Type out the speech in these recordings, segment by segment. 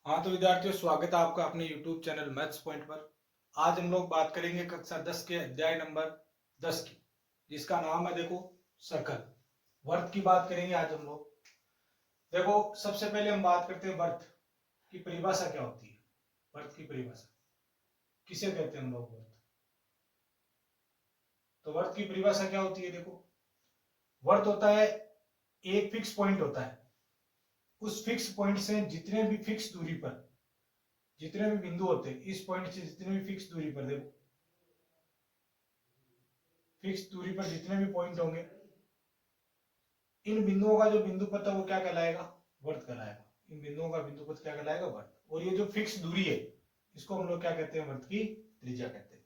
हाँ तो विद्यार्थियों, स्वागत है आपका अपने YouTube चैनल मैथ्स पॉइंट पर। आज हम लोग बात करेंगे कक्षा 10 के अध्याय नंबर 10 की, जिसका नाम है देखो सर्कल। वर्त की बात करेंगे आज हम लोग। देखो, सबसे पहले हम बात करते हैं वर्त की परिभाषा क्या होती है। वर्त की परिभाषा किसे कहते हैं हम लोग वर्त। तो वर्त की परिभाषा क्या होती है, देखो वर्त होता है एक फिक्स पॉइंट होता है। उस फिक्स पॉइंट से जितने भी फिक्स दूरी पर जितने भी बिंदु होते हैं, इस पॉइंट से जितने भी फिक्स दूरी पर, देखो फिक्स दूरी पर जितने भी पॉइंट होंगे, इन बिंदुओं का जो बिंदु पथ है वो क्या कहलाएगा, वर्त कहलाएगा। इन बिंदुओं का बिंदु पथ क्या कहलाएगा, वर्त। और ये जो फिक्स दूरी है, इसको हम लोग क्या कहते हैं, वर्त की त्रिज्या कहते हैं।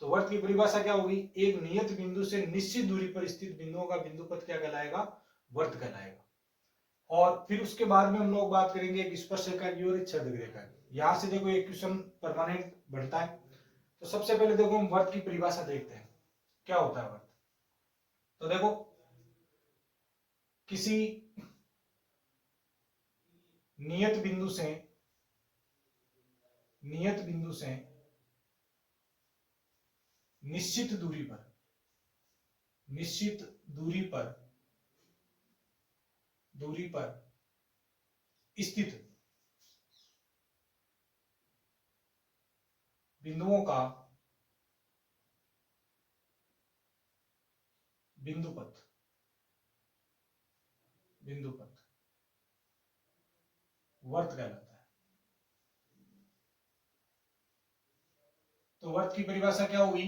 तो वर्त की परिभाषा क्या होगी, एक नियत बिंदु से निश्चित दूरी पर स्थित बिंदुओं का बिंदु पथ क्या कहलाएगा, वर्त कहलाएगा। और फिर उसके बाद में हम लोग बात करेंगे एक स्पर्शरेखा की और एक छेदक रेखा की। यहां से देखो एक क्वेश्चन परमानेंट बढ़ता है। तो सबसे पहले देखो हम वर्त की परिभाषा देखते हैं, क्या होता है वर्त। तो देखो, किसी नियत बिंदु से निश्चित दूरी पर दूरी पर स्थित बिंदुओं का बिंदुपथ वर्त कहलाता है। तो वर्त की परिभाषा क्या होगी,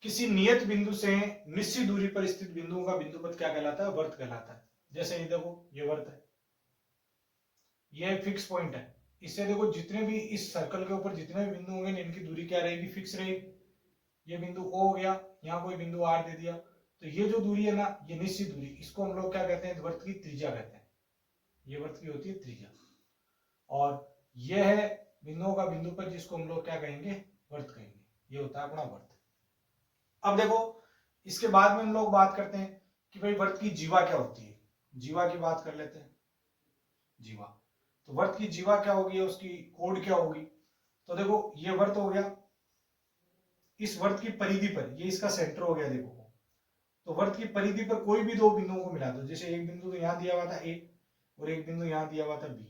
किसी नियत बिंदु से निश्चित दूरी पर स्थित बिंदुओं का बिंदुपथ क्या कहलाता है, वर्त कहलाता है। जैसे ये देखो, ये वर्त है, ये एक फिक्स पॉइंट है। इससे देखो जितने भी इस सर्कल के ऊपर जितने भी बिंदु होंगे, इनकी दूरी क्या रहेगी, फिक्स रहेगी। ये बिंदु O हो गया, यहाँ कोई बिंदु R दे दिया, तो ये जो दूरी है ना, ये निश्चित दूरी, इसको हम लोग क्या कहते हैं, वर्त की त्रिज्या कहते हैं। ये वर्त की होती है त्रिज्या। और यह है बिंदुओं का बिंदुपथ, जिसको हम लोग क्या कहेंगे, वर्त कहेंगे। ये होता है अपना वर्त। अब देखो, इसके बाद में हम लोग बात करते हैं कि भाई वर्त की जीवा क्या होती है। जीवा की बात कर लेते हैं। जीवा, तो वर्त की जीवा क्या होगी, उसकी कोड क्या होगी। तो देखो, ये वर्त हो गया, इस वर्त की परिधि पर ये इसका सेंटर हो गया, देखो। तो वर्त की परिधि पर कोई भी दो बिंदुओं को मिला दो। जैसे एक बिंदु तो यहाँ दिया हुआ था A, और एक बिंदु यहाँ दिया हुआ था B।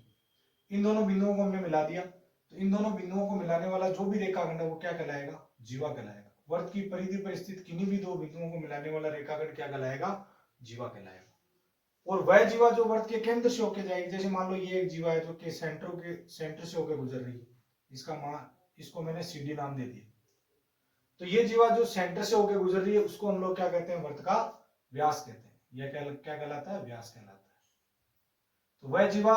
इन दोनों बिंदुओं को हमने मिला दिया, तो इन दोनों बिंदुओं को मिलाने वाला जो भी रेखाखंड है वो क्या कहलाएगा, जीवा कहलाएगा। वर्त की परिधि पर स्थित किन्हीं भी दो बिंदुओं को मिलाने वाला रेखाखंड क्या कहलाएगा, जीवा कहलाएगा। और वह जीवा जो वर्त के केंद्र से होकर जाएगी, जैसे मान लो ये एक जीवा है जो कि सेंटर से होकर गुजर रही है, इसका मान, इसको मैंने CD नाम दे दिया। तो ये जीवा जो सेंटर से होकर गुजर रही है, उसको हम लोग क्या कहते हैं, वर्त का व्यास कहते हैं। यह क्या कहलाता है, व्यास कहलाता है। तो वह जीवा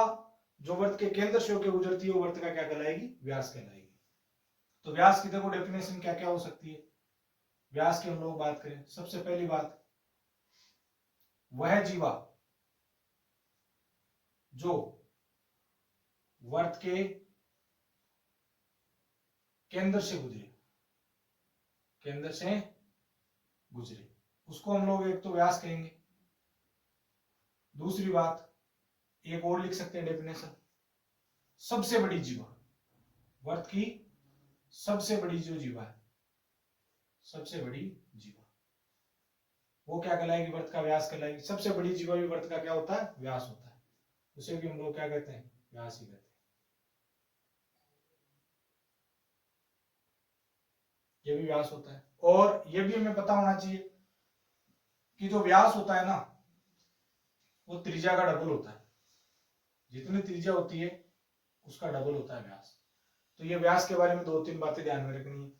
जो वर्त के केंद्र से होकर गुजरती है, वो वर्त का क्या कहलाएगी, व्यास कहलाएगी। तो व्यास की देखो डेफिनेशन क्या क्या हो सकती है। व्यास की हम लोग बात करें, सबसे पहली बात, वह जीवा जो वर्त के केंद्र से गुजरे, उसको हम लोग एक तो व्यास कहेंगे। दूसरी बात, एक और लिख सकते हैं डेफिनेशन, सबसे बड़ी जीवा, वर्त की सबसे बड़ी जो जीवा है, सबसे बड़ी जीवा, वो क्या कहलाएगी, वर्त का व्यास कहलाएगी। सबसे बड़ी जीवा भी वर्त का क्या होता है, व्यास होता है। उसे भी हम लोग क्या कहते हैं, व्यास ही कहते हैं। ये भी व्यास होता है। और ये भी हमें पता होना चाहिए कि जो व्यास होता है ना, वो त्रिज्या का डबल होता है। जितनी त्रिज्या होती है उसका डबल होता है व्यास। तो ये व्यास के बारे में दो तीन बातें ध्यान में रखनी है।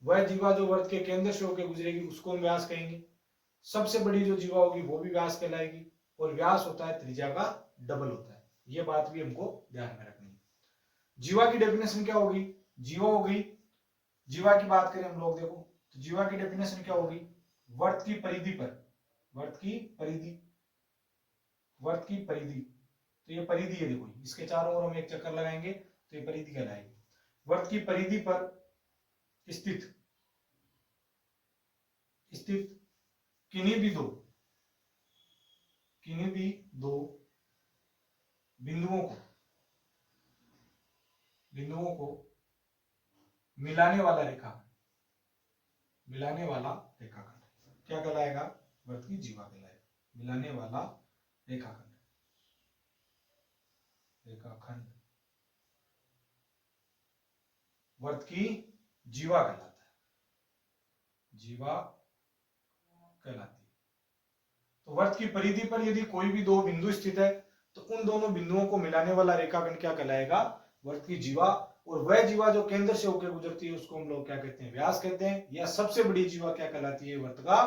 वह जीवा जो वर्त के केंद्र से होकर गुजरेगी, उसको हम व्यास कहेंगे। सबसे बड़ी जो जीवा होगी वो भी व्यास कहलाएगी। और व्यास होता है त्रिज्या का डबल होता है। ये बात भी हमको ध्यान में रखनी है। जीवा की डेफिनेशन क्या होगी, जीवा होगी, जीवा की बात करें हम लोग, देखो तो जीवा की डेफिनेशन क्या होगी, वर्त की परिधि पर, वर्त की परिधि, तो ये परिधि है, देखो इसके चारों ओर हम एक चक्कर लगाएंगे तो ये परिधि कहलाएगी। वर्त की परिधि पर स्थित किन्हीं भी दो बिंदुओं को बिंदुओं को मिलाने वाला रेखाखंड, मिलाने वाला रेखाखंड क्या कहलाएगा? वृत्त की जीवा कहलाएगा। मिलाने वाला रेखाखंड, रेखाखंड वृत्त की जीवा कहलाता है, जीवा कहलाती है। तो वृत्त की परिधि पर यदि कोई भी दो बिंदु स्थित है तो उन दोनों बिंदुओं को मिलाने वाला रेखाखंड क्या कहलाएगा? वृत्त की जीवा। और वह जीवा जो केंद्र से होकर गुजरती है उसको हम लोग क्या कहते हैं? व्यास कहते हैं। या सबसे बड़ी जीवा क्या कहलाती है? वृत्त का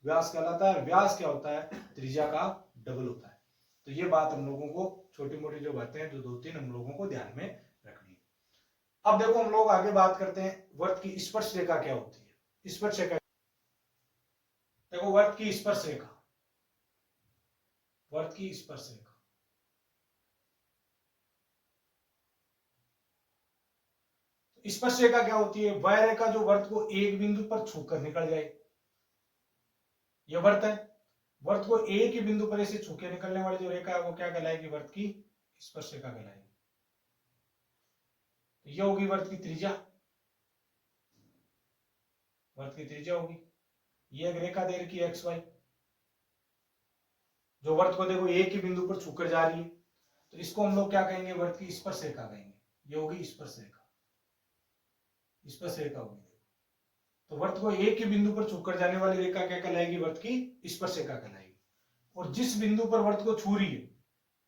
व्यास कहलाता है। व्यास क्या होता है? त्रिज्या का डबल होता है। तो ये बात हम लोगों को, छोटी मोटी जो बातें हैं, जो दो तीन हम लोगों को ध्यान में रखनी है। अब देखो हम लोग आगे बात करते हैं वृत्त की स्पर्श रेखा क्या होती है। स्पर्श रेखा, देखो वृत्त की स्पर्श रेखा, वृत्त की स्पर्श रेखा, स्पर्श रेखा क्या होती है? वह रेखा जो वृत्त को एक बिंदु पर छूकर निकल जाए। यह वृत्त है, वृत्त को एक ही बिंदु पर ऐसे छूके निकलने वाली जो रेखा है वो क्या कहलाएगी? वृत्त की स्पर्श रेखा कहलाएगी। तो यह होगी वृत्त की त्रिज्या, वृत्त की त्रिज्या होगी। ये एक रेखा दे रखी है एक्स वाई, जो वृत्त को देखो एक ही बिंदु पर छूकर जा रही है, तो इसको हम लोग क्या कहेंगे? वृत्त की स्पर्श रेखा कहेंगे। ये होगी स्पर्श रेखा, स्पर्श रेखा होगी। तो वृत्त को एक ही बिंदु पर छूकर जाने वाली रेखा क्या कहलाएगी? वृत्त की स्पर्श रेखा कहलाएगी। और जिस बिंदु पर वृत्त को छू रही है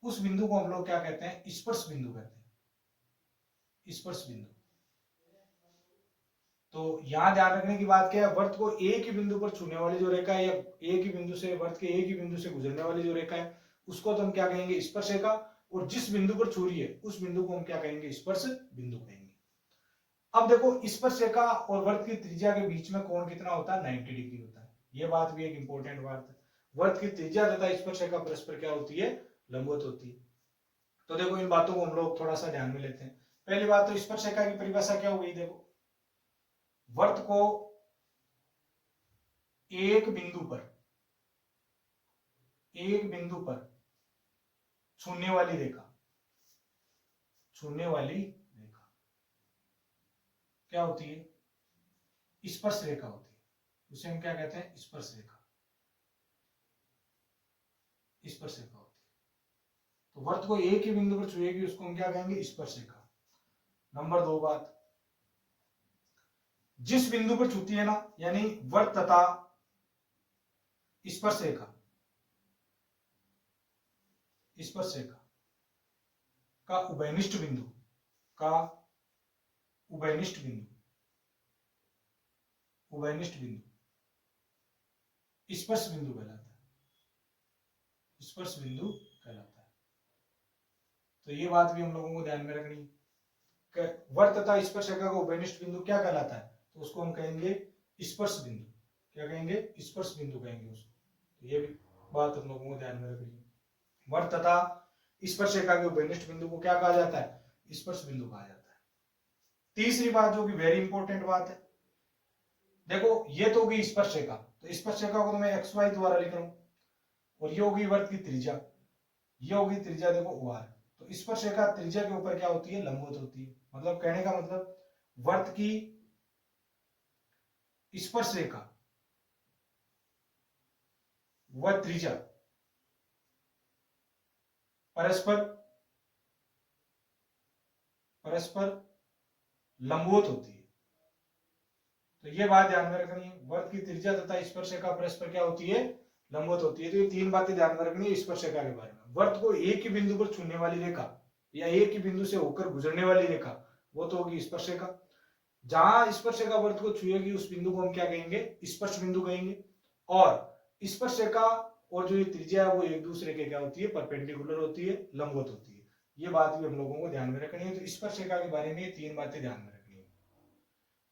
उस बिंदु को हम लोग क्या कहते हैं? स्पर्श बिंदु कहते हैं, स्पर्श बिंदु। तो यहां ध्यान रखने की बात क्या है? वृत्त को एक ही बिंदु पर छूने वाली जो रेखा है, या एक ही बिंदु से, वृत्त के एक ही बिंदु से गुजरने वाली जो रेखा है, उसको तो हम क्या कहेंगे? स्पर्श रेखा। और जिस बिंदु पर छू रही है उस बिंदु को हम क्या कहेंगे? स्पर्श बिंदु कहेंगे। अब देखो स्पर्श रेखा और वृत्त की त्रिज्या के बीच में कोण कितना होता है? 90 डिग्री होता है। यह बात भी एक इंपॉर्टेंट बात है। वृत्त की त्रिज्या तथा स्पर्श रेखा परस्पर क्या होती है? लंबवत होती है। तो देखो इन बातों को हम लोग थोड़ा सा ध्यान में लेते हैं। पहली बात तो स्पर्श रेखा की परिभाषा क्या हो गई? देखो वृत्त को एक बिंदु पर, एक बिंदु पर छूने वाली रेखा, छूने वाली रेखा क्या होती है? स्पर्श रेखा होती है। उसे हम क्या कहते हैं? स्पर्श रेखा, स्पर्श रेखा होती है। तो वृत्त को एक ही बिंदु पर छुएगी उसको हम क्या कहेंगे? स्पर्श रेखा। नंबर दो बात, जिस बिंदु पर छूती है ना, यानी वृत्त तथा स्पर्श रेखा, स्पर्श रेखा का उभयनिष्ठ बिंदु, का उभयनिष्ठ बिंदु, उभयनिष्ठ बिंदु स्पर्श बिंदु कहलाता है, स्पर्श बिंदु कहलाता है। तो ये बात भी हम लोगों को ध्यान में रखनी है। वृत्त तथा स्पर्श रेखा का उभयनिष्ठ बिंदु क्या कहलाता है? तो उसको हम कहेंगे स्पर्श बिंदु। क्या कहेंगे? स्पर्श बिंदु कहेंगे उसको। तो ये भी बात हम लोगों को ध्यान में रखनी है। वृत्त तथा स्पर्श रेखा के उभयनिष्ठ बिंदु को क्या कहा जाता है? स्पर्श बिंदु कहा जाता है। तीसरी बात जो कि वेरी इंपॉर्टेंट बात है, देखो ये तो होगी स्पर्श रेखा, तो स्पर्श रेखा को तो मैं एक्स वाई द्वारा लिख रहा हूं, और ये होगी वृत्त की त्रिज्या, ये होगी त्रिज्या देखो OR। तो स्पर्श रेखा त्रिज्या के ऊपर क्या होती है? लंबवत होती है। मतलब कहने का मतलब वृत्त की स्पर्श रेखा व त्रिज्या परस्पर, परस्पर लंबवत होती है। तो ये बात ध्यान में रखनी है। वृत्त की त्रिज्या तथा स्पर्श रेखा परस्पर क्या होती है? लंबवत होती है। तो ये तीन बातें ध्यान में रखनी है स्पर्श रेखा के बारे में। वृत्त को एक ही बिंदु पर छूने वाली रेखा या एक ही बिंदु से होकर गुजरने वाली रेखा वो तो होगी स्पर्श रेखा। जहां स्पर्श रेखा वृत्त को छुएगी उस बिंदु को हम क्या कहेंगे? स्पर्श बिंदु कहेंगे। और स्पर्श रेखा और जो ये त्रिज्या है वो एक दूसरे के क्या होती है? परपेंडिकुलर होती है, लंबवत होती है। ये बात भी हम लोगों को ध्यान में रखनी है। तो स्पर्श रेखा के बारे में ये तीन बातें ध्यान में रखनी है।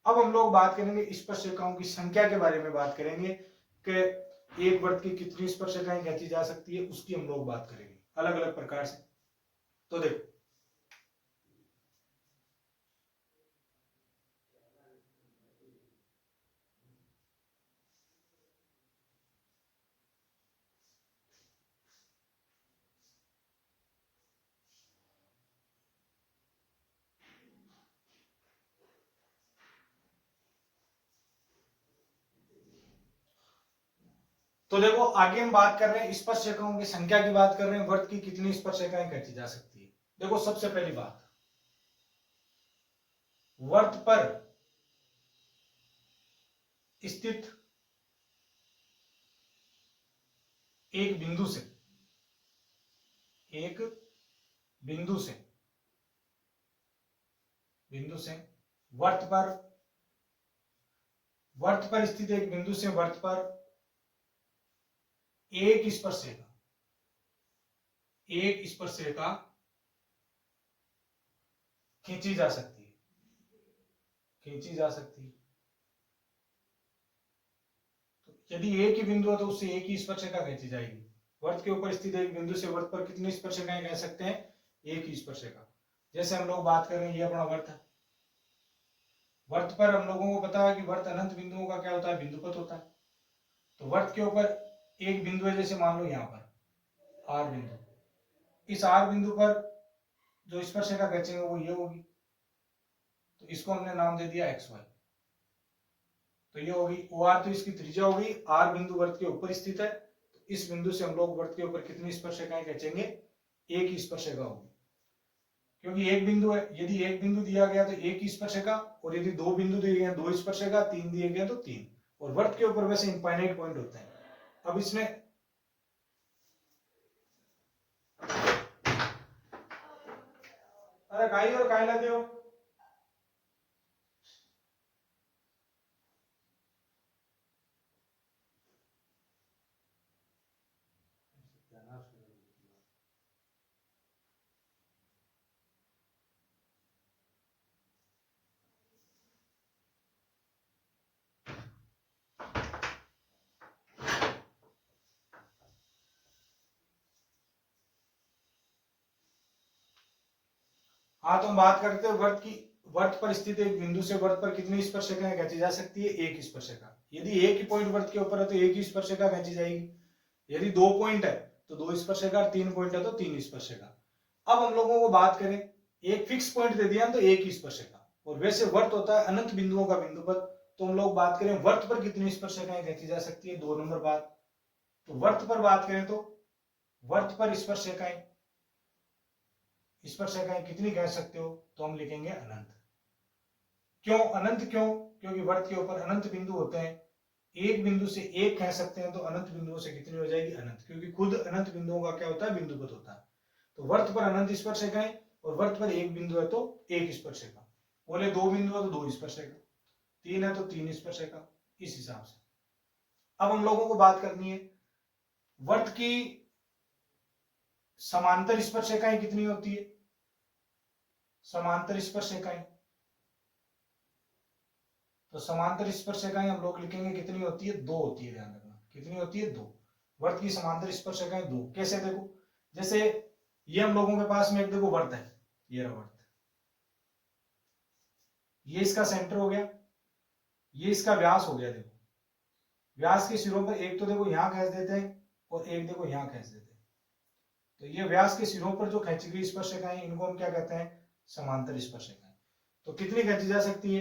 अब हम लोग बात करेंगे स्पर्श रेखाओं की संख्या के बारे में बात करेंगे कि एक वृत्त की कितनी स्पर्श रेखाएं खींची जा सकती है, उसकी हम लोग बात करेंगे अलग अलग प्रकार से। तो देखो तो देखो आगे हम बात कर रहे हैं स्पर्शरेखाओं की संख्या की बात कर रहे हैं, वर्त की कितनी स्पर्शरेखाएं खींची जा सकती है। देखो सबसे पहली बात, वर्त पर स्थित एक बिंदु से वर्त पर स्थित एक बिंदु से वर्त पर एक स्पर्शरेखा खींची जा सकती है। तो यदि एक ही बिंदु है तो उससे एक ही स्पर्शरेखा खींची जाएगी। वर्त के ऊपर स्थित एक बिंदु से वर्त पर कितनी स्पर्शरेखाएं कह सकते हैं? एक ही स्पर्शरेखा। जैसे हम लोग बात कर रहे हैं, ये अपना वर्त है। वर्त पर हम लोगों को पता है कि वर्त अनंत बिंदुओं का क्या होता है? बिंदुपत होता है। तो वर्त के ऊपर एक बिंदु है, जैसे मान लो यहां पर आर बिंदु। इस आर बिंदु पर जो स्पर्शरेखा खींचेंगे वो ये होगी, तो इसको हमने नाम दे दिया एक्स वाई। तो ये होगी ओ आर, तो इसकी त्रिज्या होगी। आर बिंदु वर्त के ऊपर स्थित है, तो इस बिंदु से हम लोग वर्त के ऊपर कितनी स्पर्शरेखाएं खींचेंगे? एक ही स्पर्शरेखा होगी, क्योंकि एक बिंदु है। यदि एक बिंदु दिया गया तो एक ही स्पर्शरेखा, और यदि दो बिंदु दिए गए दो स्पर्शरेखा, तीन दिए गए तो तीन। और वर्त के ऊपर वैसे इंफाइनाइट पॉइंट होते हैं। अब इसने अरे काई और काई लाते हो? हाँ, तो हम बात करते हैं वर्त की। वर्त पर स्थित एक बिंदु से वर्त पर कितनी स्पर्शरेखाएं खींची जा सकती है? एक स्पर्शरेखा। यदि एक ही पॉइंट वर्त के ऊपर है तो एक ही स्पर्शरेखा खींची जाएगी। यदि दो पॉइंट है तो दो स्पर्शरेखा, तीन पॉइंट है तो तीन स्पर्शरेखा। अब हम लोगों को बात करें, एक फिक्स पॉइंट दे दिया तो एक ही स्पर्शरेखा, और वैसे वर्त होता है अनंत बिंदुओं का बिंदुपत। तो हम लोग बात करें वर्त पर कितनी स्पर्शरेखाएं खींची जा सकती है? 2 नंबर बात। तो वर्त पर बात करें तो वर्त पर स्पर्शरेखाएं कितनी कह सकते हो? तो हम लिखेंगे अनंत। क्यों अनंत? क्योंकि वर्त के ऊपर अनंत बिंदु होते हैं। एक बिंदु से एक कह सकते हैं, तो अनंत बिंदुओं से कितनी हो जाएगी? अनंत, क्योंकि खुद अनंत बिंदुओं का क्या होता है? बिंदुपत होता है। तो वर्त पर अनंत स्पर्शरेखाएं, और वर्त पर एक बिंदु है तो एक स्पर्शरेखा। बोले दो बिंदु है तो दो स्पर्शरेखा, तीन है तो तीन स्पर्शरेखा, इस हिसाब से। अब हम लोगों को बात करनी है वर्त की समांतर स्पर्शरेखाएं कितनी होती है? समांतर स्पर्शरेखाएं, तो समांतर स्पर्शरेखाएं हम लोग लिखेंगे कितनी होती है? 2 होती है। ध्यान रखना, कितनी होती है? 2। वर्त की समांतर स्पर्शरेखाएं 2। कैसे? देखो, जैसे ये हम लोगों के पास में एक देखो वर्त है, ये रहा वर्त, ये इसका सेंटर हो गया, ये इसका व्यास हो गया। देखो व्यास के सिरों पर एक तो देखो यहां खींच देते हैं, और एक देखो यहां खींच देते हैं। तो ये व्यास के सिरों पर जो खींची गई स्पर्शरेखाएं, इनको हम क्या कहते हैं? समांतर स्पर्शरेखाएं। तो कितनी खींची जा सकती है?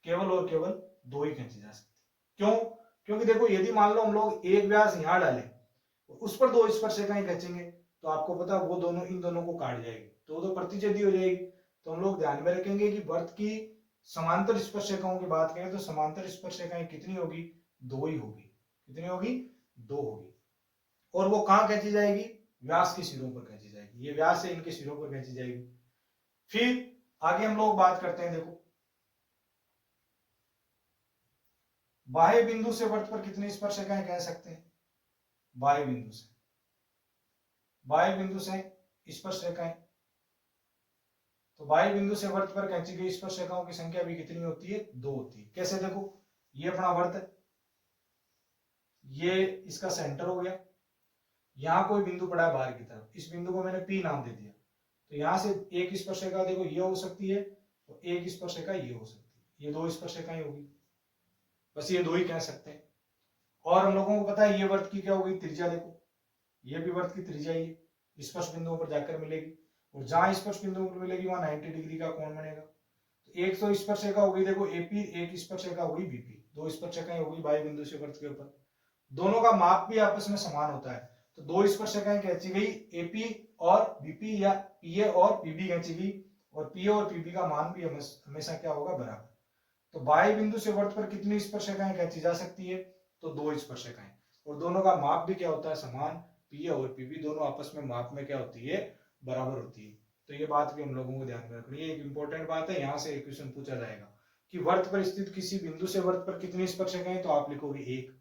केवल और केवल 2 ही खींची जा सकती है। क्यों? क्योंकि देखो यदि मान लो हम लोग एक व्यास यहां डालें, उस पर 2 स्पर्शरेखाएं खींचेंगे, तो आपको पता वो दोनों इन दोनों को काट जाएगी, तो प्रतिच्छेदी हो जाएगी। तो हम लोग ध्यान में रखेंगे कि वर्त की समांतर स्पर्शरेखाओं की बात करें तो समांतर स्पर्शरेखाएं कितनी होगी? 2 ही होगी। कितनी होगी? 2 होगी। और वो कहां खींची जाएगी? व्यास के सिरों पर खींची जाएगी। ये व्यास है, इनके सिरों पर खींची जाएगी। फिर आगे हम लोग बात करते हैं, देखो बाह्य बिंदु से वर्त पर कितनी स्पर्शरेखाएं कह सकते हैं? बाह्य बिंदु से स्पर्शरेखाएं, तो बाह्य बिंदु से वर्त पर खींची गई स्पर्शरेखाओं की संख्या भी कितनी होती है? 2 होती है। कैसे? देखो ये अपना वर्त है, ये इसका सेंटर हो गया, यहां कोई बिंदु पड़ा है बाहर की तरफ, इस बिंदु को मैंने पी नाम दे दिया। तो यहां से एक स्पर्शरेखा देखो ये हो सकती है, तो एक स्पर्शरेखा ये हो सकती है, ये 2 स्पर्शरेखाएं होगी। बस ये 2 ही कह सकते हैं। और हम लोगों को पता है ये वर्त की क्या होगी? त्रिज्या। देखो ये भी वर्त की त्रिज्या ही है, स्पर्श बिंदुओं पर जाकर मिलेगी, और जहां स्पर्श बिंदुओं पर मिलेगी वहां 90 डिग्री का कोण बनेगा। तो एक तो स्पर्शरेखा होगी देखो एपी, एक स्पर्शरेखा होगी बीपी, 2 स्पर्शरेखाएं होगी बाह्य बिंदु से वर्त के ऊपर। दोनों का माप भी आपस में समान होता है, तो दो स्पर्शरेखाएं खींची गई, एपी और बीपी या पीए और पीबी खींची गई, और पीए और पीबी का मान भी हमेशा क्या होगा, बराबर। तो बाह्य बिंदु से वृत्त पर कितनी स्पर्शरेखाएं खींची जा सकती है, तो दो स्पर्शरेखाएं, और दोनों का माप भी क्या होता है, समान। पीए और पीबी दोनों आपस में माप में क्या होती है, बराबर होती है। तो ये बात भी हम लोगों को ध्यान में रखनी है, एक इंपॉर्टेंट बात है, यहाँ से एक क्वेश्चन पूछा जाएगा कि वृत्त पर स्थित किसी बिंदु से वृत्त पर कितनी स्पर्शरेखाएं, तो आप लिखोगे एक।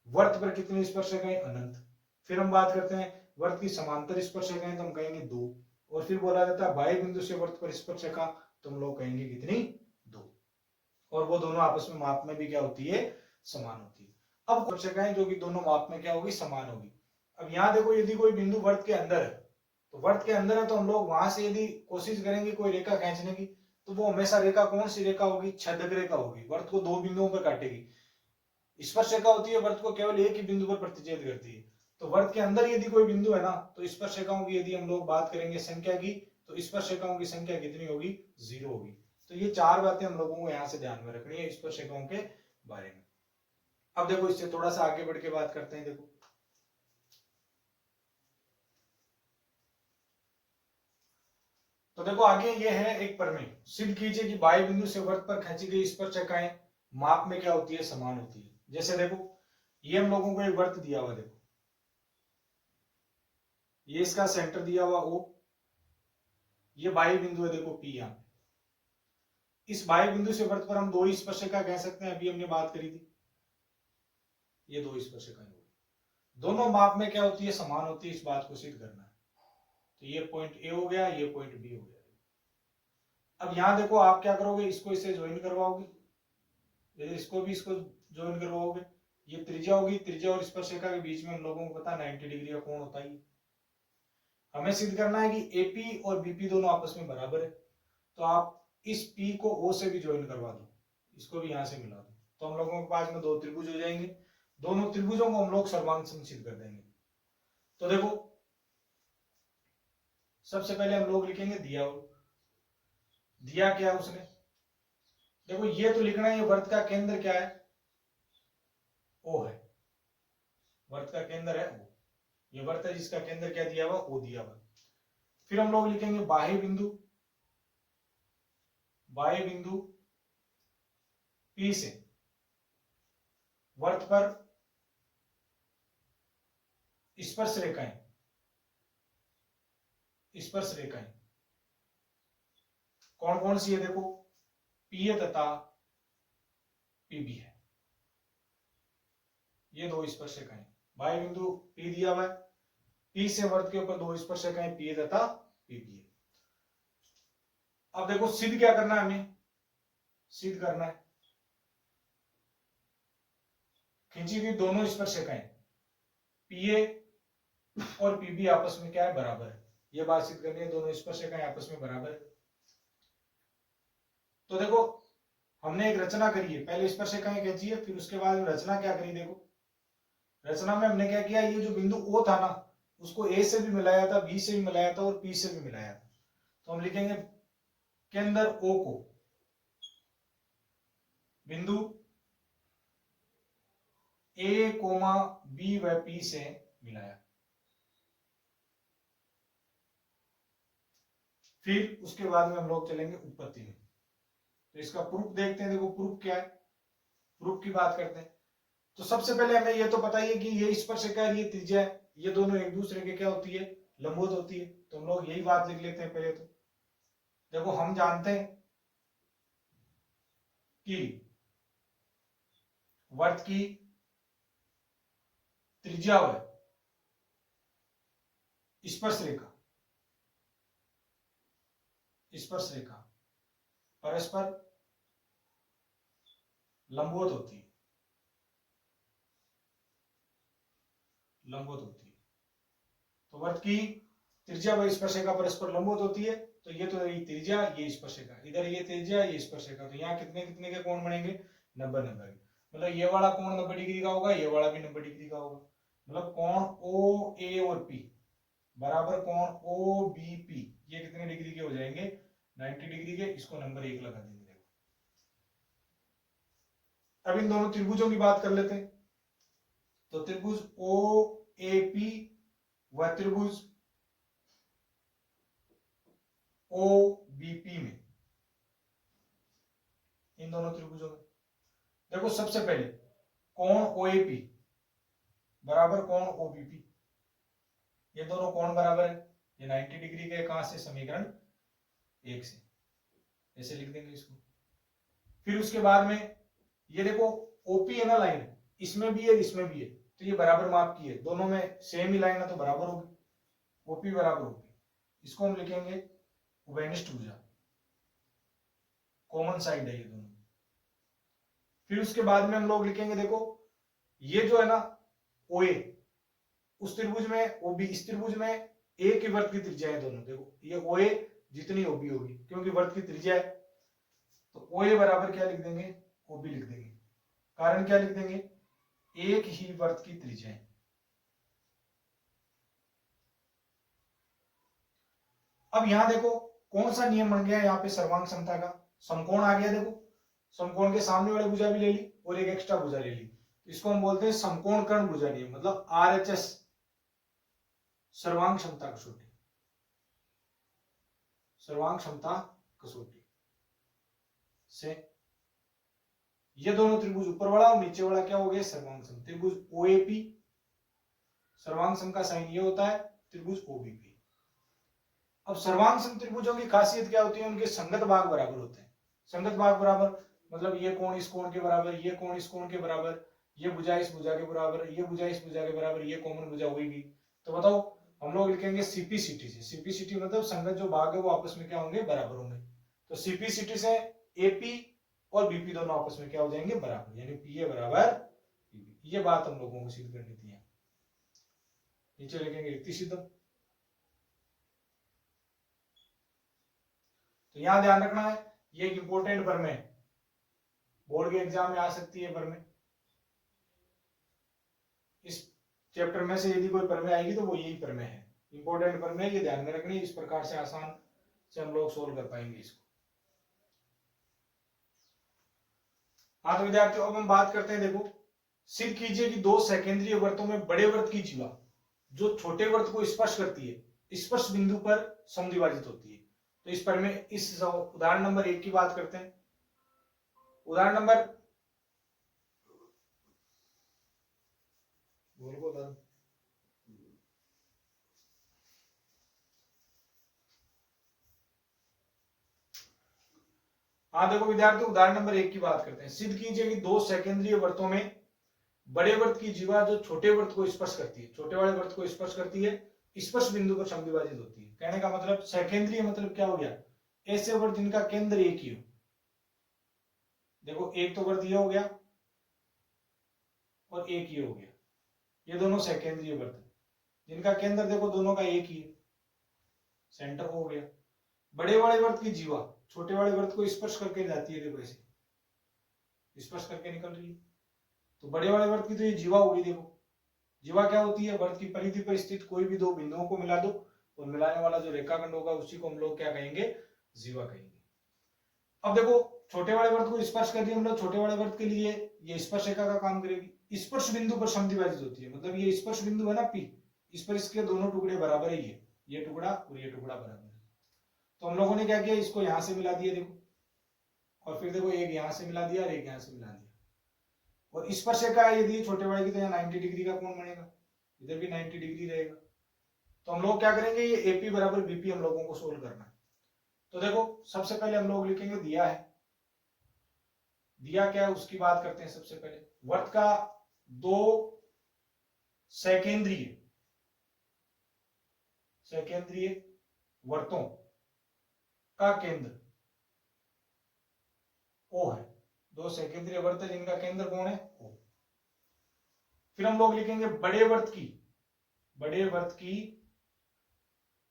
वृत्त पर कितनी स्पर्शरेखाएं, अनंत। फिर हम बात करते हैं वृत्त की समांतर स्पर्शरेखाएं, तो हम कहेंगे दो। और फिर बोला जाता है बाह्य बिंदु से वृत्त पर स्पर्शरेखा, तो हम लोग कहेंगे कितनी, दो। और वो दोनों आपस में माप में भी क्या होती है, समान होती है। अब स्पर्शरेखाएं जो कि दोनों माप में क्या होगी, समान होगी। अब यहाँ देखो, यदि कोई बिंदु वृत्त के अंदर है, तो वृत्त के अंदर है तो हम लोग वहां से यदि कोशिश करेंगे कोई रेखा खींचने की, तो वो हमेशा रेखा कौन सी रेखा होगी, छेदक रेखा होगी, वृत्त को दो बिंदुओं पर काटेगी। स्पर्शरेखा होती है वृत्त को केवल एक ही बिंदु पर प्रतिच्छेद करती है। तो वृत्त के अंदर यदि कोई बिंदु है ना, तो स्पर्शरेखाओं की यदि हम लोग बात करेंगे संख्या की, तो स्पर्शरेखाओं की संख्या कितनी होगी, 0 होगी। तो ये चार बातें हम लोगों को यहाँ से ध्यान में रखनी है स्पर्शरेखाओं के बारे में। अब देखो, इससे थोड़ा सा आगे बढ़ के बात करते हैं। देखो, तो देखो आगे ये है एक प्रमेय, सिद्ध कीजिए कि बाह्य बिंदु से वृत्त पर खींची गई स्पर्शरेखाएं माप में क्या होती है, समान होती है। जैसे देखो, ये हम लोगों को एक वृत्त दिया हुआ, देखो ये इसका सेंटर दिया हुआ O, ये बाह्य बिंदु है, देखो P। यहाँ इस बाह्य बिंदु से वृत्त पर हम दो ही स्पर्शरेखा कह सकते हैं, अभी हमने बात करी थी, ये दो स्पर्शरेखाएं होगी, दोनों माप में क्या होती है, समान होती है। इस बात को सिद्ध करना है, तो ये पॉइंट ए हो गया, ये पॉइंट बी हो गया। अब यहां देखो, आप क्या करोगे, इसको इससे ज्वाइन करवाओगे, इसको भी इसको ज्वाइन करवाओगे, ये त्रिज्या होगी, त्रिज्या और स्पर्शरेखा के बीच में हम लोगों को पता 90 डिग्री का कोण होता है। हमें सिद्ध करना है कि एपी और बीपी दोनों आपस में बराबर है, तो आप इस पी को ओ से भी ज्वाइन करवा दो, इसको भी यहां से मिला दो, तो हम लोगों के पास में दो त्रिभुज हो जाएंगे। दोनों त्रिभुजों को हम लोग सर्वांग सिद्ध कर देंगे। तो देखो, सबसे पहले हम लोग लिखेंगे दिया हो, दिया क्या उसने, देखो ये तो लिखना है, ये वृत्त का केंद्र क्या है, ओ है, वृत्त का केंद्र है ओ, ये वृत्त है जिसका केंद्र क्या दिया हुआ, ओ दिया हुआ। फिर हम लोग लिखेंगे बाह्य बिंदु, बाह्य बिंदु P से वृत्त पर स्पर्श रेखाएं, स्पर्श रेखाएं कौन कौन सी है, देखो पीए तथा पीबी है, ये दो स्पर्श रेखाएं। बाह्य बिंदु P दिया हुआ है, P से वृत्त के ऊपर दो स्पर्श रेखाएं पीए तथा पीबी है। अब देखो, सिद्ध क्या करना है, हमें सिद्ध करना है खींची हुई दोनों स्पर्श रेखाएं पीए और पीबी आपस में क्या है, बराबर है। ये बात सिद्ध करनी है, दोनों स्पर्श रेखाएं आपस में बराबर है। तो देखो, हमने एक रचना करी है, पहले स्पर्शरेखाएं खींची है, फिर उसके बाद रचना क्या करी, देखो रचना में हमने क्या किया, ये जो बिंदु O था ना, उसको A से भी मिलाया था, B से भी मिलाया था और P से भी मिलाया था। तो हम लिखेंगे केंद्र O को बिंदु A, B व P से मिलाया। फिर उसके बाद में हम लोग चलेंगे उत्पत्ति में, तो इसका प्रूफ देखते हैं। देखो प्रूफ क्या है, प्रूफ की बात करते हैं। तो सबसे पहले हमें ये तो पता ही है कि ये स्पर्शरेखा है, ये त्रिज्या है, ये दोनों एक दूसरे के क्या होती है, लंबवत होती है। तो हम लोग यही बात लिख लेते हैं पहले। तो देखो, हम जानते हैं कि वृत्त की त्रिज्या है स्पर्श रेखा, स्पर्श रेखा परस्पर लंबवत होती है, लंबवत होती है। तो वृत्त की त्रिज्या व स्पर्शरेखा परस्पर लंबवत होती है। तो ये तो ये त्रिज्या, ये स्पर्शरेखा, इधर ये त्रिज्या, ये स्पर्शरेखा, तो यहाँ कितने कितने के कोण बनेंगे, 90-90 के। मतलब ये वाला कोण 90 डिग्री का होगा, ये वाला भी 90 डिग्री का होगा। मतलब कोण ओ ए और पी बराबर कोण ओ बी पी, ये कितने डिग्री के हो जाएंगे, 90 डिग्री के। इसको नंबर 1 लगा देंगे। देखो, अब इन दोनों त्रिभुजों की बात कर लेते हैं। तो त्रिभुज ओ ए पी व त्रिभुज ओ बी पी में, इन दोनों त्रिभुजों में देखो सबसे पहले कोण ओ ए पी बराबर कोण ओ बी पी, ये दोनों कोण बराबर है, ये 90 डिग्री के, कहां से, समीकरण 1 से, ऐसे लिख देंगे इसको। फिर उसके बाद में ये देखो ओपी है ना लाइन, इसमें भी है इसमें भी है, तो ये बराबर माप की है, दोनों में सेम ही लाइन है तो बराबर होगी, ओपी बराबर ओपी, इसको हम लिखेंगे उभयनिष्ठ भुजा, कॉमन साइड है ये दोनों। फिर उसके बाद में हम लोग लिखेंगे देखो ये जो है ना ओ ए, उस त्रिभुज में ओबी, इस त्रिभुज में ए के वर्ग की त्रिज्या है दोनों, देखो ये ओ ए जितनी ओबी होगी, क्योंकि वर्ग की त्रिज्या है, तो ओ ए बराबर क्या लिख देंगे, ओबी लिख देंगे। कारण क्या लिख देंगे, एक ही वर्ग की त्रिज्या है। अब यहां देखो कौन सा नियम बन गया यहाँ पे सर्वांग समता का, समकोण आ गया, देखो समकोण के सामने वाली भुजा भी ले ली और एक एक्स्ट्रा भुजा ले ली, इसको हम बोलते हैं समकोण कर्ण भुजा नियम, मतलब आरएचएस, सर्वांग क्षमता कसौटी, सर्वांग क्षमता कसौटी से ये दोनों त्रिभुज ऊपर वाला और नीचे वाला क्या हो गया, सर्वांग सम, त्रिभुज ओएपी, सर्वांग सम का साइन ये होता है, त्रिभुज ओबीपी। अब सर्वांग सम त्रिभुजों की खासियत क्या होती है, उनके संगत भाग बराबर होते हैं। संगत भाग बराबर मतलब ये कोण इस कोण के बराबर, ये कोण इस कोण के बराबर, ये भुजा इस भुजा के बराबर, ये भुजा इस भुजा के बराबर, ये कॉमन भुजा होगी। तो बताओ हम लोग लिखेंगे सीपीसीटी से, सीपीसीटी मतलब संगत जो भाग है वो आपस में क्या होंगे, बराबर होंगे। तो सीपीसीटी से एपी और बीपी दोनों आपस में क्या हो जाएंगे, बराबर, यानी पीए बराबर पीबी। ये बात हम लोगों को सिद्ध करनी थी। नीचे लिखेंगे युक्ति सिद्ध। तो यहां ध्यान रखना है, ये एक इंपॉर्टेंट प्रमेय है, बोर्ड के एग्जाम में आ सकती है प्रमेय। इस चैप्टर में से यदि कोई प्रमेय आएगी तो वो यही प्रमेय है, इंपॉर्टेंट प्रमेय, ये ध्यान में रखनी, इस प्रकार से आसान से हम लोग सोल्व कर पाएंगे इसको। हाँ तो विद्यार्थियों अब हम बात करते हैं, देखो सिद्ध कीजिए कि दो सेकेंद्रीय वृत्तों में बड़े वृत्त की जीवा जो छोटे वृत्त को स्पर्श करती है, स्पर्श बिंदु पर समद्विभाजित होती है। तो इस पर में इस उदाहरण नंबर 1 की बात करते हैं। उदाहरण नंबर हाँ देखो विद्यार्थी उदाहरण नंबर 1 की बात करते हैं। सिद्ध कीजिए कि दो सेकेंद्रीय वृत्तों में बड़े वृत्त की जीवा जो छोटे वृत्त को स्पर्श करती है, छोटे वाले वृत्त को स्पर्श करती है, स्पर्श बिंदु पर समद्विभाजित होती है। कहने का मतलब सेकेंद्रीय मतलब क्या हो गया, ऐसे वृत्त जिनका केंद्र एक ही हो। देखो एक तो वृत्त ये हो गया और एक ये हो गया, ये दोनों सेकेंद्रीय वृत्त है जिनका केंद्र देखो दोनों का एक ही है, सेंटर हो गया। बड़े वाले वृत्त की जीवा छोटे वाले वृत्त को स्पर्श करके जाती है, देखो ऐसे स्पर्श करके निकल रही है। तो बड़े वाले वृत्त की तो ये जीवा होगी। देखो जीवा क्या होती है, वृत्त की परिधि पर स्थित कोई भी दो बिंदुओं को मिला दो और मिलाने वाला जो रेखाखंड होगा उसी को हम लोग क्या कहेंगे, जीवा कहेंगे। अब देखो छोटे वाले वृत्त को स्पर्श कर रही है, मतलब छोटे वाले वृत्त के लिए ये स्पर्श रेखा का काम करेगी, स्पर्श बिंदु पर समद्विभाजित होती है, मतलब ये स्पर्श बिंदु है ना पी, इस पर इसके दोनों टुकड़े बराबर ही है, ये टुकड़ा और ये टुकड़ा बराबर है। तो हम लोगों ने क्या किया, इसको यहां से मिला दिया देखो, और फिर देखो एक यहां से मिला दिया और एक यहां से मिला दिया, और स्पर्श रेखा यदि छोटे वाले की तो यहाँ 90 डिग्री का कोण बनेगा, इधर भी 90 डिग्री रहेगा। तो हम लोग क्या करेंगे, ये एपी बराबर बीपी हम लोगों को सोल्व करना है। तो देखो सबसे पहले हम लोग लिखेंगे दिया है, दिया क्या है उसकी बात करते हैं। सबसे पहले वृत्त का दो सेकेंद्रीय वृत्तों का केंद्र ओ है, दो सेकेंद्रीय वृत्त जिनका केंद्र कौन है, ओ। फिर हम लोग लिखेंगे बड़े वृत्त की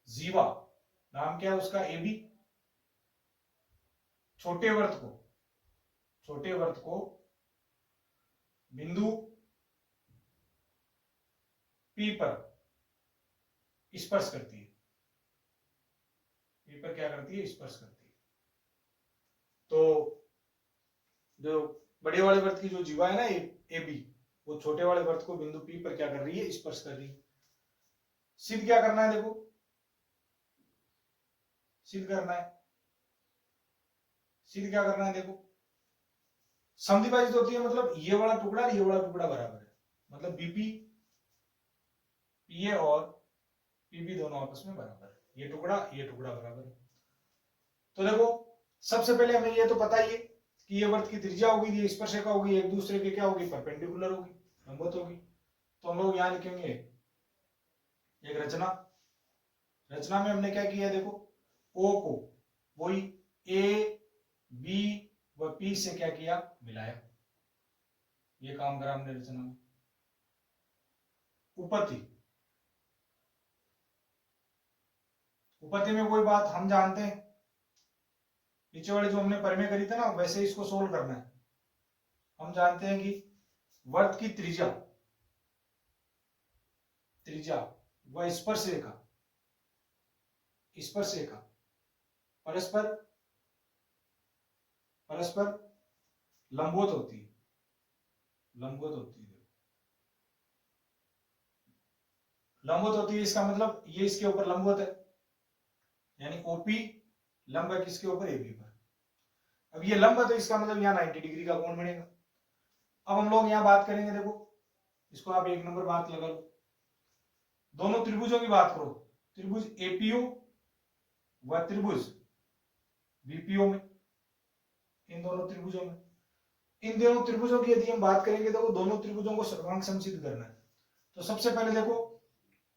जीवा, नाम क्या है उसका, एबी। छोटे वृत्त को बिंदु पी पर स्पर्श करती है, पी पर क्या करती है, स्पर्श करती है। तो जो बड़े वाले वृत्त की जो जीवा है ना ए बी, वो छोटे वाले वर्त को बिंदु P पर क्या कर रही है, स्पर्श कर रही है। सिद्ध क्या करना है, देखो सिद्ध करना है, सिद्ध क्या करना है, देखो समद्विभाजित होती है, मतलब ये वाला टुकड़ा और ये वाला टुकड़ा बराबर है, मतलब बीपी पीए और पीबी दोनों आपस में बराबर है, ये टुकड़ा बराबर है। तो देखो सबसे पहले हमें ये तो पता ही है कि ये वर्त की त्रिज्या होगी, ये स्पर्शिका होगी, एक दूसरे के क्या होगी, परपेंडिकुलर होगी, लंबवत होगी। तो हम लोग यहां लिखेंगे एक रचना में हमने क्या किया, देखो ओ को वही ए बी व पी से क्या किया, मिलाया, ये काम करा हमने रचना में। उपपत्ति में कोई बात हम जानते हैं, नीचे वाले जो हमने परिमेय करी थी ना, वैसे इसको सोल्व करना है। हम जानते हैं कि वर्त की त्रिज्या व स्पर्शरेखा परस्पर लंबवत होती है, इसका मतलब ये इसके ऊपर लंबवत है, यानी ओपी लंब है किसके ऊपर, एबी पर। अब ये लंब है तो इसका मतलब यहाँ 90 डिग्री का कोण बनेगा। अब हम लोग यहाँ बात करेंगे, देखो इसको आप एक नंबर बात लगा लो, दोनों त्रिभुजों की बात करो, त्रिभुज एपीओ व त्रिभुज बीपीओ में, इन दोनों त्रिभुजों की यदि हम बात करेंगे तो दोनों त्रिभुजों को सर्वांग समसिद्ध करना है। तो सबसे पहले देखो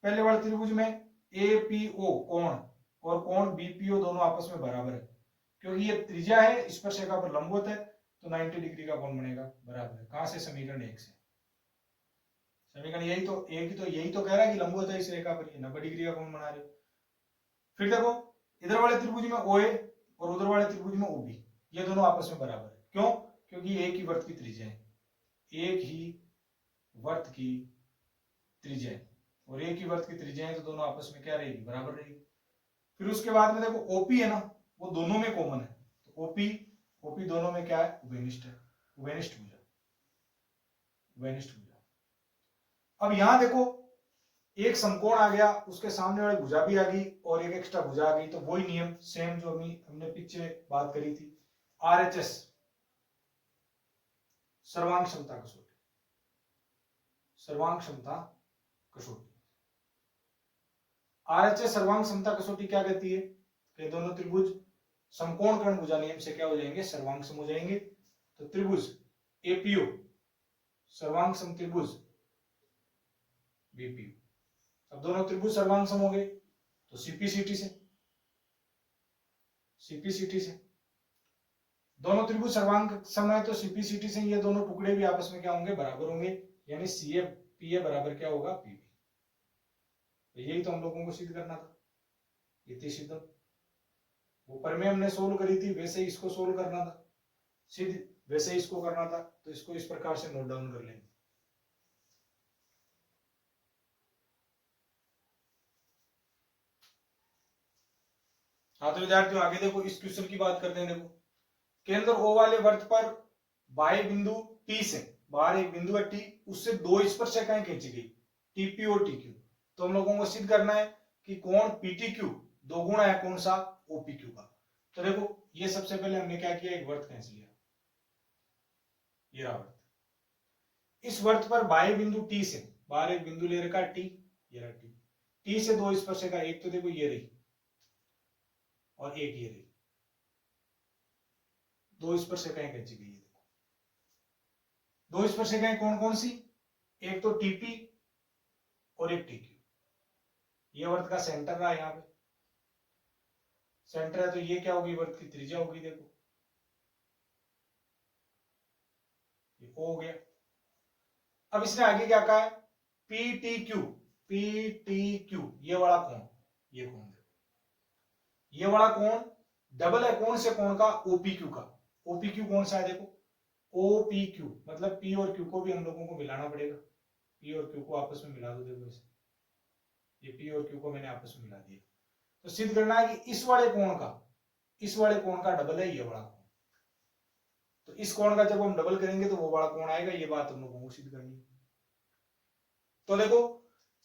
पहले वाले त्रिभुज में एपीओ कोण और कोण बीपीओ दोनों आपस में बराबर है, क्योंकि ये त्रिज्या है, स्पर्शरेखा पर लंबवत है, तो 90 डिग्री का कोण बनेगा, बराबर है। कहां से, समीकरण 1 से। समीकरण यही तो कह रहा है कि लंबवत है इस रेखा पर, 90 डिग्री का कोण बना रहे हो। फिर देखो इधर वाले त्रिभुज में ओए और उधर वाले त्रिभुज में ओबी, ये दोनों आपस में बराबर है। क्यों, क्योंकि एक ही वर्त की त्रिज्या है, और एक ही वर्त की त्रिज्या है, तो दोनों आपस में क्या रहेगी, बराबर रहेगी। फिर उसके बाद में देखो ओपी है ना, वो दोनों में कॉमन है, तो ओपी दोनों में क्या है, उभयनिष्ठ है, उभयनिष्ठ भुजा। अब यहां देखो एक समकोण आ गया, उसके सामने वाली भुजा भी आ गई और एक एक्स्ट्रा भुजा आ गई, तो वही नियम सेम जो हमने पीछे बात करी थी, आरएचएस सर्वांग क्षमता कसौटी। आरएचएस सर्वांग क्षमता कसौटी क्या कहती है कि दोनों त्रिभुज समकोण कर्ण भुजा नियम से क्या हो जाएंगे, सर्वांग सम हो जाएंगे। तो त्रिभुज एपीओ सर्वांग सम त्रिभुज बीपीओ, अब दोनों त्रिभुज सर्वांग सम हो गए, तो सीपीसीटी से दोनों त्रिभुज सर्वांग सम है, तो सीपीसीटी से ये दोनों टुकड़े भी आपस में क्या होंगे, बराबर होंगे, यानी सीए पीए बराबर क्या होगा, पीबी। तो यही तो हम लोगों को सिद्ध करना था, इति सिद्धम। वो परिमेय हमने सोल्व करी थी, वैसे ही इसको सोल्व करना था, सिद्ध वैसे ही इसको करना था। तो इसको इस प्रकार से नोट डाउन कर लेंगे। हाँ तो विद्यार्थियों आगे देखो, इस क्वेश्चन की बात करते हैं। देखो केंद्र O वाले वर्त पर बाह्य बिंदु T से, बाहर एक बिंदु है T, उससे दो स्पर्शरेखाएं खींची गई, TP और TQ। तो हम लोगों को सिद्ध करना है कि कोण PTQ दो गुणा है कौन सा, OPQ का। तो देखो ये सबसे पहले हमने क्या किया, एक वर्त खींच लिया, ये रहा वर्त। इस वर्त पर बाह्य बिंदु T से, बाहर एक बिंदु ले रखा है T, ये रहा T से दो स्पर्शरेखा, एक तो देखो ये रही और एक ये रही, दो स्पर्शरेखाएं खींची गई है। देखो दो स्पर्शरेखाएं कौन कौन सी, एक तो टीपी और एक टीक्यू। ये वर्त का सेंटर रहा, यहां पे सेंटर है, तो ये क्या होगी, वर्त की त्रिज्या होगी। देखो ये O हो गया। अब इसने आगे क्या कहा है, पीटीक्यू, ये वाला कोण, ये कोण देखो, ये वाला कोण डबल है कौन से कोण का, ओपीक्यू का। ओपीक्यू कौन सा है, देखो ओपीक्यू, मतलब पी और क्यू को भी हम लोगों को मिलाना पड़ेगा, पी और क्यू को आपस में मिला दो। देखो इसे, ये पी और क्यू को मैंने आपस में मिला दिया। तो सिद्ध करना है कि इस वाले कोण का डबल है ये वाला कोण। तो इस कोण का जब हम डबल करेंगे तो वो वाला कोण आएगा, ये बात हम लोगों को सिद्ध करनी है। तो देखो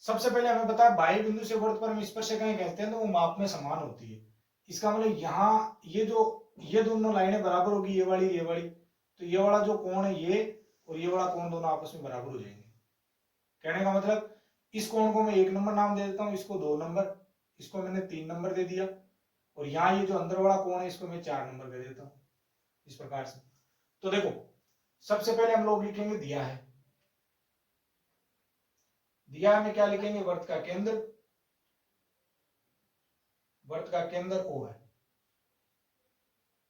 सबसे पहले हमें पता है बाह्य बिंदु से वर्त पर हम स्पर्शरेखाएं कहते हैं तो वो माप में समान होती है। इसका मतलब यहाँ ये दोनों लाइनें बराबर होगी, ये वाली, तो ये वाला जो कोण है ये और ये वाला कोण दोनों आपस में बराबर हो जाएंगे। कहने का मतलब इस कोण को मैं 1 नंबर नाम दे देता हूं, इसको 2 नंबर, इसको मैंने 3 नंबर दे दिया, और यहाँ ये जो अंदर वाला कोण है इसको मैं 4 नंबर दे देता हूं, इस प्रकार से। तो देखो सबसे पहले हम लोग लिखेंगे दिया है में क्या लिखेंगे, वर्त का केंद्र, वर्त का केंद्र O है,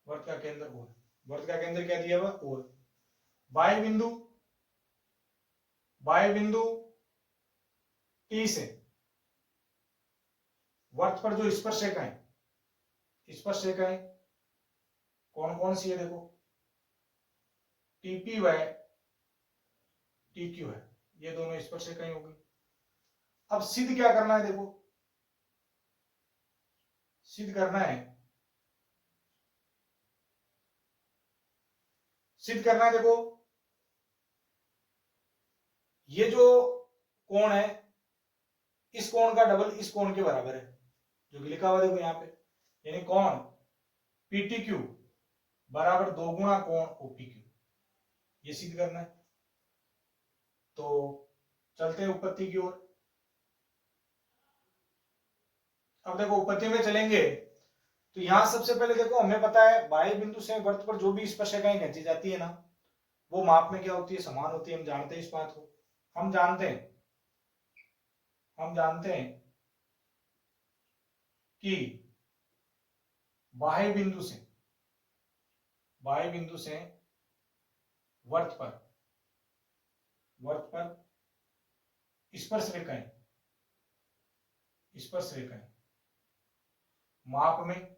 वर्त का केंद्र O है, वर्त का केंद्र क्या दिया हुआ O है। बाह्य बिंदु T से वर्त पर जो स्पर्शरेखाएं कौन कौन सी है देखो, TP व TQ है, ये दोनों स्पर्शरेखाएं होगी। अब सिद्ध क्या करना है देखो, सिद्ध करना है देखो, ये जो कोण है इस कोण का डबल इस कोण के बराबर है, जो कि लिखा हुआ देखो यहाँ पे, यानी कोण PTQ बराबर 2 गुणा कोण OPQ, ये सिद्ध करना है। तो चलते हैं उत्पत्ति की ओर। अब देखो उत्पत्ति में चलेंगे तो यहां सबसे पहले देखो हमें पता है बाह्य बिंदु से वर्त पर जो भी स्पर्शरेखाएं खींची जाती है ना, वो माप में क्या होती है, समान होती है। हम जानते हैं इस बात को, हम जानते हैं कि बाह्य बिंदु से वर्त पर स्पर्शरेखाएं माप में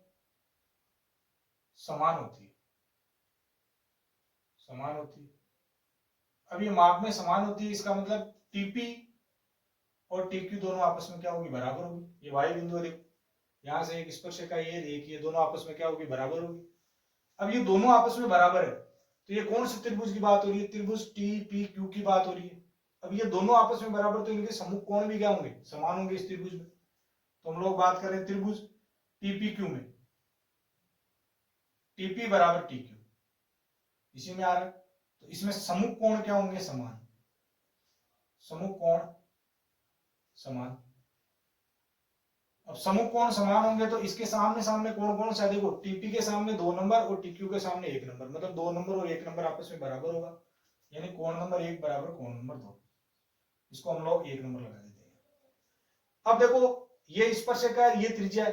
समान होती है। अब ये माप में समान होती है, इसका मतलब टीपी और टीक्यू दोनों आपस में क्या होगी, बराबर होगी। ये वाई बिंदु है देखो, यहां से एक स्पर्शरेखा ये दोनों आपस में क्या होगी, बराबर होगी। अब ये दोनों आपस में बराबर है तो ये कौन से त्रिभुज की बात हो रही है, त्रिभुज TPQ की बात हो रही है। अब ये दोनों आपस में बराबर तो इनके सम्मुख कोण भी क्या होंगे, समान होंगे इस त्रिभुज में। तो हम लोग बात कर रहे हैं त्रिभुज TPQ में, TP बराबर TQ इसी में आ रहा है, तो इसमें सम्मुख कोण क्या होंगे, समान, सम्मुख कोण समान। अब सम्मुख कोण समान होंगे तो इसके सामने कौन कौन सा, देखो टीपी के सामने 2 नंबर और टीक्यू के सामने 1 नंबर, मतलब 2 नंबर और 1 नंबर आपस में बराबर होगा, यानी कोण नंबर 1 बराबर कोण नंबर 2, इसको हम लोग 1 नंबर लगा देते हैं। अब देखो ये स्पर्शरेखा है, ये त्रिज्या है,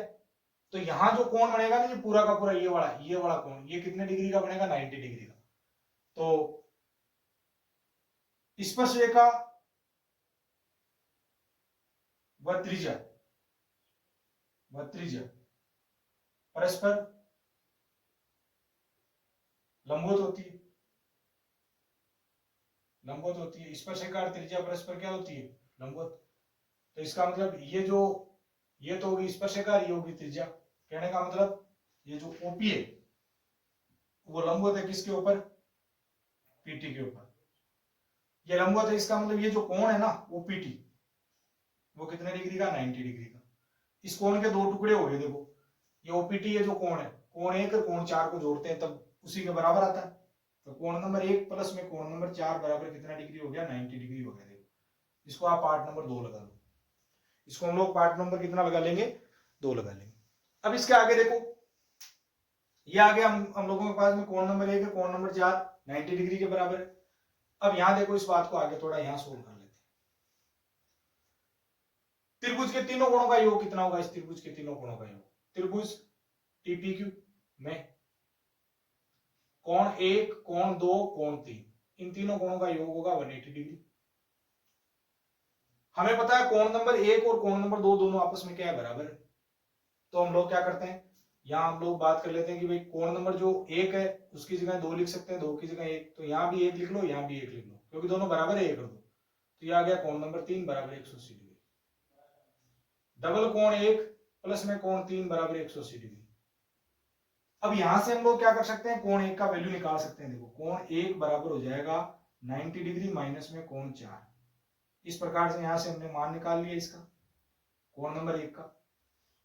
तो यहां जो कोण बनेगा ना, ये पूरा का पूरा ये वाला कोण, ये कितने डिग्री का बनेगा, 90 डिग्री का। तो स्पर्शरेखा व त्रिज्या परस्पर लंबवत होती है, स्पर्शरेखा और त्रिज्या परस्पर क्या होती है, लंबवत। तो इसका मतलब ये तो होगी स्पर्शरेखा, ये होगी त्रिज्या। कहने का मतलब ये जो ओपी है वो लंबवत है किसके ऊपर, पीटी के ऊपर, ये लंबवत है। इसका मतलब ये जो कोण है ना ओपीटी, वो कितने डिग्री का, 90 डिग्री का। इस कोण के 2 टुकड़े हो गए देखो, ये ओपीटी है जो कोण है, कोण 1 और कोण 4 को जोड़ते हैं तब उसी के बराबर आता है। तो कोण नंबर 1 प्लस में कोण नंबर 4 बराबर कितना डिग्री हो गया, 90 डिग्री हो गया। देखो इसको आप पार्ट नंबर 2 लगा लो, इसको हम लोग पार्ट नंबर कितना लगा लेंगे, 2 लगा लेंगे। अब इसके आगे देखो, ये आगे हम लोगों के पास में कोण नंबर 1 है, कोण नंबर 4 90 डिग्री के बराबर है। अब यहां देखो, इस बात को आगे थोड़ा यहां सोल्व कर लेते हैं। त्रिभुज के तीनों कोणों का योग कितना होगा, इस त्रिभुज के तीनों कोणों का योग, त्रिभुज TPQ में कोण 1, कोण 2, कोण 3, इन तीनों कोणों का योग होगा 180 डिग्री। हमें पता है कोण नंबर 1 और कोण नंबर 2 दोनों आपस में क्या है, बराबर है। तो हम लोग क्या करते हैं, यहां हम लोग बात कर लेते हैं कि भाई कोण नंबर जो 1 है उसकी जगह 2 लिख सकते हैं, 2 की जगह 1, तो यहां भी 1 लिख लो, यहां भी 1 लिख लो, क्योंकि दोनों बराबर है, 1 कर दो, तो यह आ गया कोण नंबर 3 बराबर 180 डिग्री। डबल कोण 1 प्लस में कोण 3 बराबर 180 डिग्री। अब यहां से हम लोग क्या कर सकते हैं, कोण 1 का वैल्यू निकाल सकते हैं। देखो कोण 1 बराबर हो जाएगा 90 डिग्री माइनस में कोण 4, इस प्रकार से यहां से हमने मान निकाल लिया इसका कोण नंबर 1 का,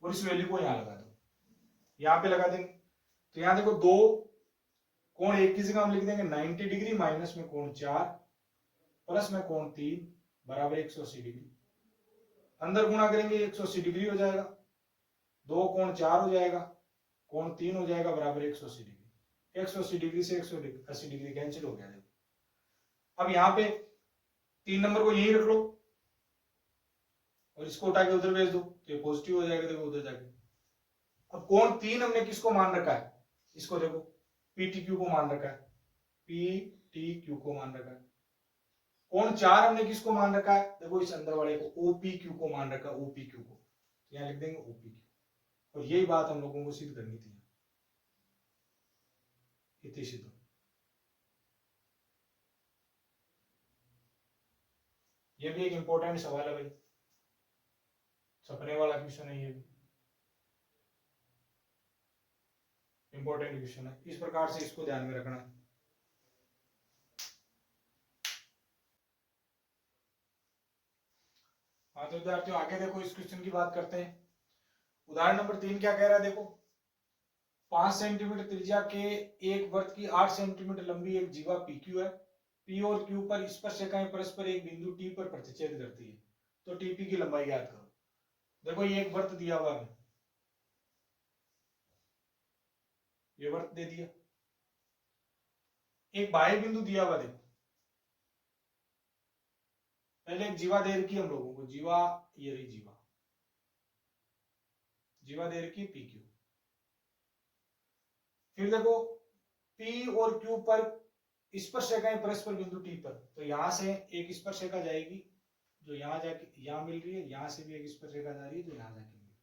और इस वैल्यू को यहां लगा दो, यहां पे लगा देंगे। तो यहां देखो दो कोण 1 की जगह हम लिख देंगे 90 डिग्री माइनस में कोण 4 प्लस में कोण 3 बराबर 180 डिग्री। अंदर गुणा करेंगे 180 डिग्री हो जाएगा, दो कोण 4 हो जाएगा, कोण 3 हो जाएगा बराबर 180 डिग्री। 180 डिग्री से 180 डिग्री कैंसिल हो गया। देखो अब यहां पे 3 नंबर को यहीं रख लो और इसको उठा के उधर भेज दो तो ये पॉजिटिव हो जाएगा। देखो उधर जाके अब कोण 3 हमने किसको मान रखा है, इसको देखो पीटीक्यू को मान रखा है, पीटीक्यू को मान रखा है। कोण 4 हमने किसको मान रखा है, देखो इस अंदर वाले को ओपीक्यू को मान रखा है, ओपीक्यू को, तो यहां लिख देंगे ओपीक्यू। और यही बात हम लोगों को सिद्ध करनी थी, इतनी सिद्ध। ये भी एक इंपॉर्टेंट सवाल है भाई, सपने वाला क्वेश्चन है, ये भी इंपॉर्टेंट क्वेश्चन है। इस प्रकार से इसको ध्यान में रखना है। हाँ तो विद्यार्थियों आगे देखो इस क्वेश्चन की बात करते हैं। उदाहरण नंबर 3 क्या कह रहा है, देखो 5 सेंटीमीटर त्रिज्या के एक वृत्त की 8 सेंटीमीटर लंबी एक जीवा PQ है। P और Q पर स्पर्शरेखाएं परस्पर एक बिंदु T पर प्रतिच्छेद करती है, तो TP की लंबाई ज्ञात करो। देखो ये एक वृत्त दिया हुआ है, ये वृत्त दे दिया, एक बाह्य बिंदु दिया हुआ, देखो पहले एक जीवा दे रखी हम लोगों को, जीवा ये रही जीवा, जीवा दे रखी PQ। फिर देखो P और Q पर स्पर्शरेखाएं परस्पर बिंदु T पर, तो यहां से एक स्पर्शरेखा जाएगी जो यहां जाके यहां मिल रही है, यहां से भी एक स्पर्शरेखा जा रही है जो यहां जाके मिल रही है।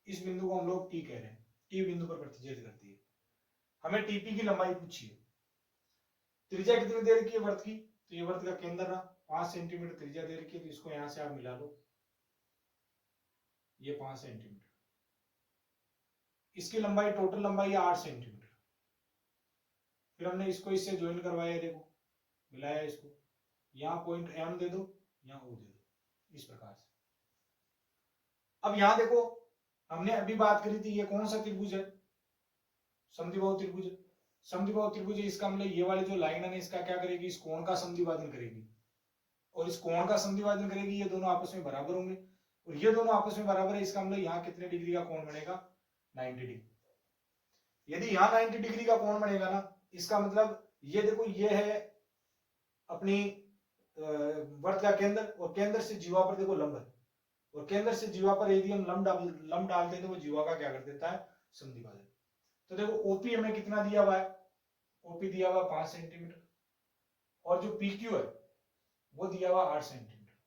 इस बिंदु को हम लोग T कह रहे हैं, T बिंदु पर प्रतिच्छेद करती है। हमें TP की लंबाई पूछी है। त्रिज्या कितनी दे रखी है वृत्त की, तो ये वृत्त का केंद्र रहा, 5 सेंटीमीटर त्रिज्या दे रखी है, तो इसको यहां से आप मिला लो, ये 5 सेंटीमीटर। इसकी लंबाई टोटल लंबाई है 8 सेंटीमीटर। फिर हमने इसको इससे ज्वाइन करवाया, देखो मिलाया इसको, यहां पॉइंट M दे दो, यहां O दे दो, इस प्रकार से। अब यहां देखो हमने अभी बात करी थी, ये कौन सा त्रिभुज है, समद्विबाहु त्रिभुज। समद्विबाहु त्रिभुज है, इसका मतलब ये वाली जो लाइन है इसका क्या करेगी, इस कोण का समद्विभाजन करेगी, और इस कोण का समद्विभाजन करेगी, ये दोनों आपस में बराबर होंगे, और ये दोनों आपस में बराबर है, इसका मतलब यहाँ कितने डिग्री का कोण बनेगा, 90 डिग्री। यदि यहाँ 90 डिग्री का कोण बनेगा ना, इसका मतलब ये देखो ये है अपनी वृत्त का केंद्र, और केंद्र से जीवा पर देखो लंब है, और केंद्र से जीवा पर यदि हम लंब डालते हैं तो वो जीवा का क्या कर देता है, समद्विभाजन। तो देखो ओपी हमें कितना दिया हुआ है, ओपी दिया हुआ 5 सेंटीमीटर, और जो PQ है वो दिया हुआ 8 सेंटीमीटर।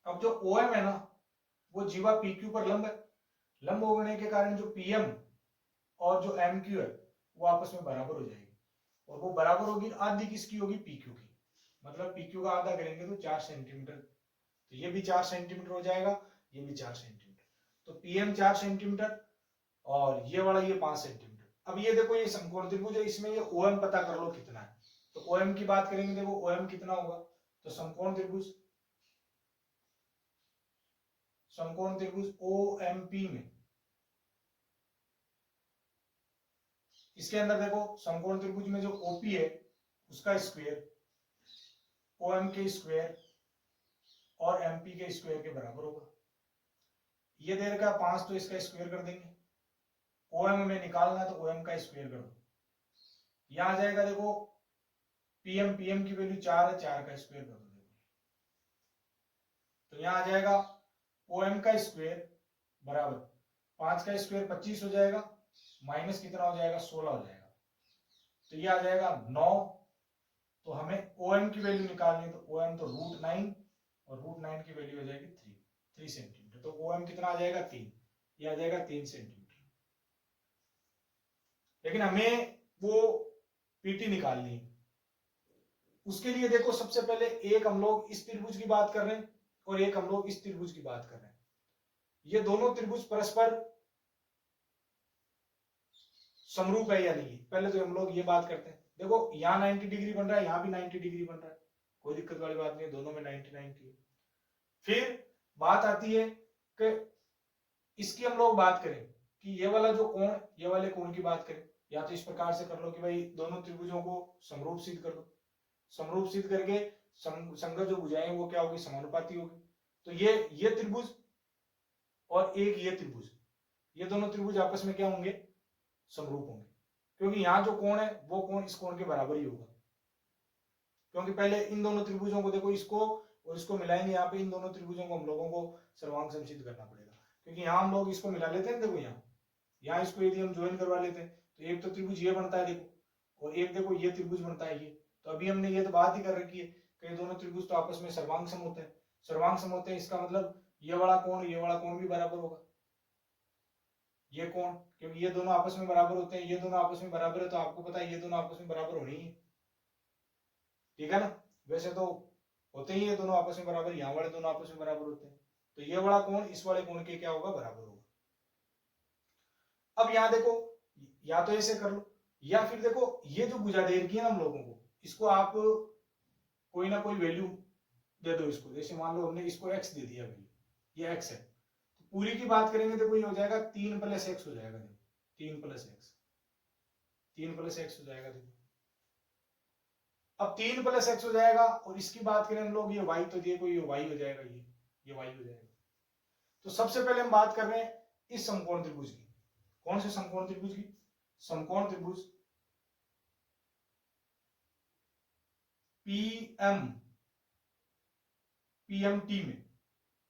अब जो OM है ना, वो जीवा PQ पर लंब है, लंब होने के कारण जो PM और जो MQ है वो आपस में बराबर हो जाएगी, और वो बराबर होगी, आधी किसकी होगी, PQ की, मतलब PQ का आधा करेंगे तो 4 सेंटीमीटर, तो ये भी 4 सेंटीमीटर हो जाएगा, ये भी 4 सेंटीमीटर, तो PM 4 सेंटीमीटर और ये वाला ये 5 सेंटीमीटर। अब ये देखो ये समकोण त्रिभुज है, इसमें ये OM पता कर लो कितना है, तो OM की बात करेंगे, देखो OM कितना होगा, तो समकोण त्रिभुज OMP में, इसके अंदर देखो समकोण त्रिभुज में जो OP है उसका स्क्वायर OM के स्क्वायर और MP के स्क्वायर के बराबर होगा। ये दे रखा 5, तो इसका स्क्वायर कर देंगे, OM में निकालना है तो OM का स्क्वायर कर दो, यहां आ जाएगा देखो PM की वैल्यू 4 है, 4 का स्क्वायर कर दो, तो यहां आ जाएगा OM का स्क्वायर बराबर 5 का स्क्वायर 25 हो जाएगा, माइनस कितना हो जाएगा, 16 हो जाएगा, तो ये आ जाएगा 9। तो हमें OM की वैल्यू निकालनी है, तो OM तो √9, और √9 की वैल्यू हो जाएगी 3 सेंटीमीटर, तो OM कितना आ जाएगा, 3, ये आ जाएगा 3 सेंटीमीटर। लेकिन हमें वो PT निकालनी है, उसके लिए देखो सबसे पहले एक हम लोग इस त्रिभुज की बात कर रहे हैं और एक हम लोग इस त्रिभुज की बात कर रहे हैं, ये दोनों त्रिभुज परस्पर समरूप है या नहीं, पहले तो हम लोग ये बात करते हैं। देखो यहाँ 90 डिग्री बन रहा है, यहाँ भी 90 डिग्री बन रहा है, कोई दिक्कत वाली बात नहीं है, दोनों में 90-90 है। फिर बात आती है कि इसकी हम लोग बात करें कि ये वाला जो कोण, ये वाले कोण की बात करें, या तो इस प्रकार से कर लो कि भाई दोनों त्रिभुजों को समरूप सिद्ध कर दो। समरूप सिद्ध करके संगत जो भुजाएं वो क्या होगी, समानुपाती होगी। तो ये त्रिभुज और एक ये त्रिभुज, ये दोनों त्रिभुज आपस में क्या होंगे, समरूप होंगे, क्योंकि यहाँ जो कोण है वो कोण इस कोण के बराबर ही होगा। क्योंकि पहले इन दोनों त्रिभुजों को देखो, इसको और इसको मिलाएंगे, यहाँ पे इन दोनों त्रिभुजों को हम लोगों को सर्वांग समसिद्ध करना पड़ेगा, क्योंकि यहाँ हम लोग इसको मिला लेते हैं, देखो यहाँ इसको यदि हम ज्वाइन करवा लेते हैं तो एक तो त्रिभुज ये बनता है देखो, और एक देखो ये त्रिभुज बनता है ये। तो अभी हमने ये तो बात ही कर रखी है कि दोनों त्रिभुज तो आपस में सर्वांग सम होते हैं। सर्वांग सम होते हैं इसका मतलब ये वाला कोण भी बराबर होगा, ये कोण, क्योंकि ये दोनों आपस में बराबर होते हैं, ये दोनों आपस में बराबर है, तो आपको पता है ये दोनों आपस में बराबर होनी ही है, ठीक है ना। वैसे तो होते ही ये दोनों आपस में बराबर, यहाँ वाले दोनों आपस में बराबर होते हैं, तो ये वाला कोण इस वाले कोण के क्या होगा, बराबर होगा। अब यहाँ देखो, या तो ऐसे कर लो, या फिर देखो ये जो भुजा दे रखी है ना हम लोगों को, इसको आप कोई ना कोई वैल्यू दे दो इसको। जैसे मान लो हमने इसको x दे दिया वैल्यू, ये x है, तो पूरी की बात करेंगे देखो ये हो जाएगा 3 + x हो जाएगा, देखो 3 + x, 3 + x हो जाएगा देखो। अब 3 + x हो जाएगा, और इसकी बात करें हम लोग, ये y तो देखो ये y हो जाएगा, ये y हो जाएगा। तो सबसे पहले हम बात कर रहे हैं इस समकोण त्रिभुज की। कौन से समकोण त्रिभुज की, समकोण त्रिभुज PMT में,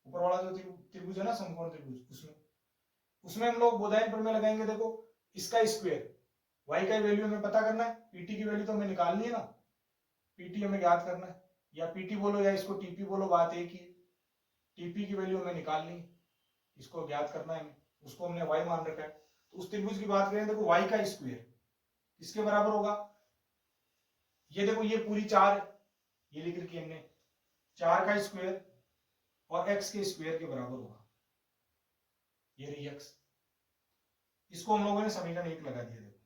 ऊपर वाला जो त्रिभुज है ना समकोण त्रिभुज, उसमें हम लोग बोधायन प्रमेय लगाएंगे। देखो इसका स्क्वायर, y का वैल्यू हमें पता करना है, pt की वैल्यू तो हमें निकालनी है ना, pt हमें ज्ञात करना है, या pt बोलो या इसको tp बोलो, बात एक ही है। tp की वैल्यू हमें निकालनी है, इसको ज्ञात करना है हमें, उसको हमने y मान रखा है। तो उस त्रिभुज की बात करें, देखो y का स्क्वायर किसके बराबर होगा, ये देखो ये पूरी 4 ये लिख रखी हमने, 4 का स्क्वायर और x के स्क्वायर के बराबर होगा, ये रही x। इसको हम लोगों ने समीकरण 1 लगा दिया। देखो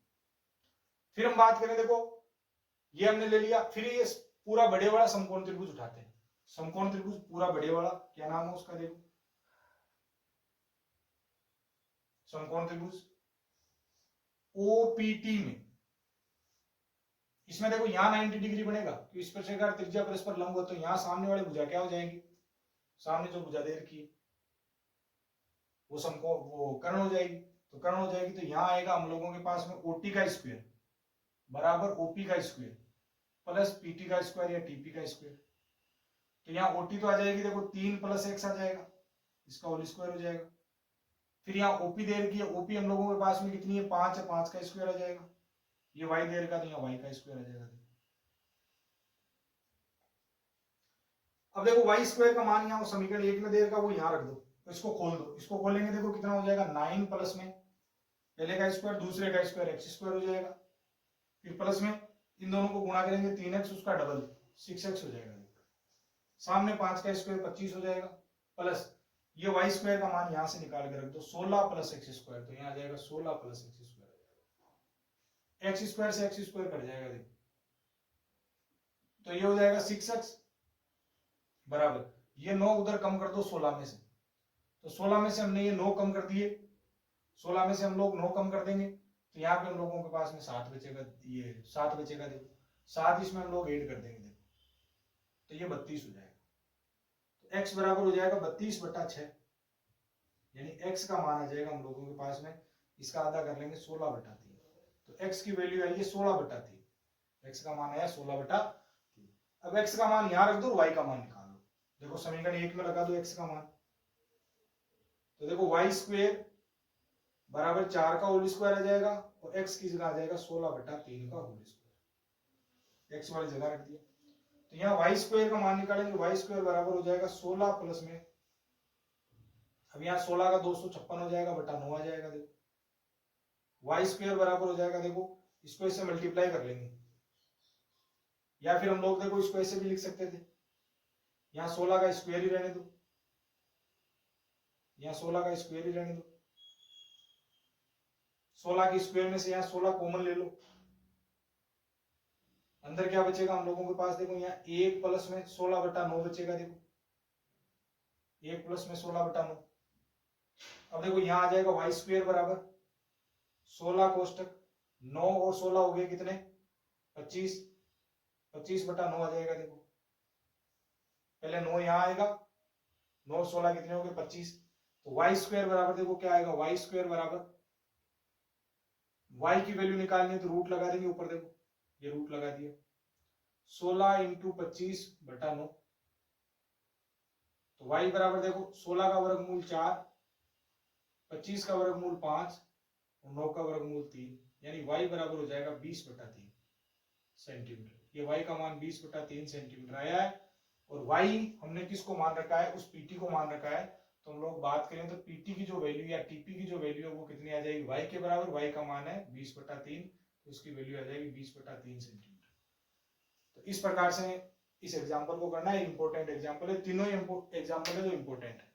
फिर हम बात करें, देखो ये हमने ले लिया, फिर ये पूरा बड़े वाला समकोण त्रिभुज उठाते हैं। समकोण त्रिभुज पूरा बड़े वाला, क्या नाम है उसका, देखो समकोण त्रिभुज OPT में, इसमें देखो यहाँ 90 डिग्री बनेगा, तो इस प्रकार त्रिज्या परस्पर लंब हो, तो यहाँ सामने वाले भुजा क्या हो जाएंगे, सामने जो भुजा दे रखी है वो समकोण, वो कर्ण हो जाएगी। तो कर्ण हो जाएगी, तो यहाँ आएगा हम लोगों के पास में OT का स्क्वायर बराबर OP का स्क्वायर प्लस PT का स्क्वायर या TP का स्क्वायर। तो यहाँ OT तो आ जाएगी, देखो 3 + x आ जाएगा, इसका होल स्क्वायर हो जाएगा। फिर यहाँ OP दे रखी है, OP हम लोगों के पास में कितनी है, 5 है, 5 का स्क्वायर आ जाएगा। ये y दे रखा, तो यहाँ y का स्क्वायर आ जाएगा। अब देखो y स्क्वायर का मान यहाँ समीकरण 1 में दे रखा, वो यहाँ रख दो, तो इसको खोल दो, इसको खोलेंगे देखो कितना हो जाएगा, 9 प्लस में पहले का स्क्वायर दूसरे का स्क्वायर x स्क्वायर हो जाएगा, फिर प्लस में इन दोनों को गुणा करेंगे 3x उसका डबल 6x हो जाएगा। सामने 5 का स्क्वायर 25 हो जाएगा, प्लस ये y स्क्वायर का मान यहां से निकाल के रख दो 16 + x स्क्वायर, तो यहाँ आ जाएगा 16 + x स्क्वायर आ जाएगा, x स्क्वायर से x स्क्वायर कट जाएगा देखो, तो ये हो जाएगा 6x बराबर, ये 9 उधर कम कर दो 16 में से, तो 16 में से हमने ये 9 कम कर दिए, 16 में से हम लोग 9 कम कर देंगे, तो यहाँ पे हम लोगों के पास में 7 बचेगा, ये 7 बचेगा देखो, 7 इसमें हम लोग ऐड कर देंगे देखो, तो ये 32 हो जाएगा। तो x बराबर हो जाएगा 32/6, यानी x का मान आ जाएगा हम लोगों के पास में, इसका आधा कर लेंगे 16/3, तो x की वैल्यू आई है 16/3, x का मान आया 16/3। अब x का मान यहां रख दो, y का मान निकाल लो, देखो समीकरण 1 में लगा दो x का मान, तो देखो y स्क्वायर बराबर 4 का होल स्क्वायर आ जाएगा, और x की जगह आ जाएगा 16/3 का होल स्क्वायर, x वाली जगह रख दिया। तो यहाँ y स्क्वायर का मान निकालेंगे, y स्क्वायर बराबर हो जाएगा 16 प्लस में, अब यहाँ 16 का 256 हो जाएगा बटा 9 आ जाएगा, देखो y स्क्वायर बराबर हो जाएगा, देखो इसको इससे मल्टीप्लाई कर लेंगे, या फिर हम लोग देखो इसको ऐसे भी लिख सकते थे, यहाँ 16 का स्क्वायर ही रहने दो, यहाँ 16 का स्क्वायर ही रहने दो, 16 के स्क्वायर में से यहाँ 16 कॉमन ले लो, अंदर क्या बचेगा हम लोगों के पास, देखो यहाँ 1 प्लस में 16/9 बचेगा, देखो 1 प्लस में 16/9। अब देखो यहाँ आ जाएगा वाई स्क्वेयर बराबर 16 कोष्टक 9 और 16 हो गए कितने 25, 25/9 आ जाएगा। देखो पहले 9 यहाँ आएगा, 9 16 कितने हो गए 25। तो वाई स्क्वेयर बराबर देखो क्या आएगा, वाई स्क्वेयर बराबर वाई की वैल्यू निकालनी है तो रूट लगा देंगे ऊपर, देखो ये रूट लगा दिया 16 इंटू 25/9। तो y बराबर देखो 16 का वर्गमूल 4, 25 का वर्गमूल 5 और 9 का वर्गमूल 3, यानी y बराबर हो जाएगा 20/3 सेंटीमीटर। ये y का मान 20/3 सेंटीमीटर आया है। और y हमने किसको मान रखा है, उस pt को मान रखा है। तो हम लोग बात करें तो pt की जो वैल्यू या tp की जो वैल्यू है वो कितनी आ जाएगी, y के बराबर। y का मान है 20/3, तो उसकी वैल्यू आ जाएगी 20/3 सेंटीमीटर। तो इस प्रकार से इस एग्जाम्पल को करना है, इंपॉर्टेंट एग्जाम्पल है, तीनों एग्जाम्पल है जो इंपॉर्टेंट है।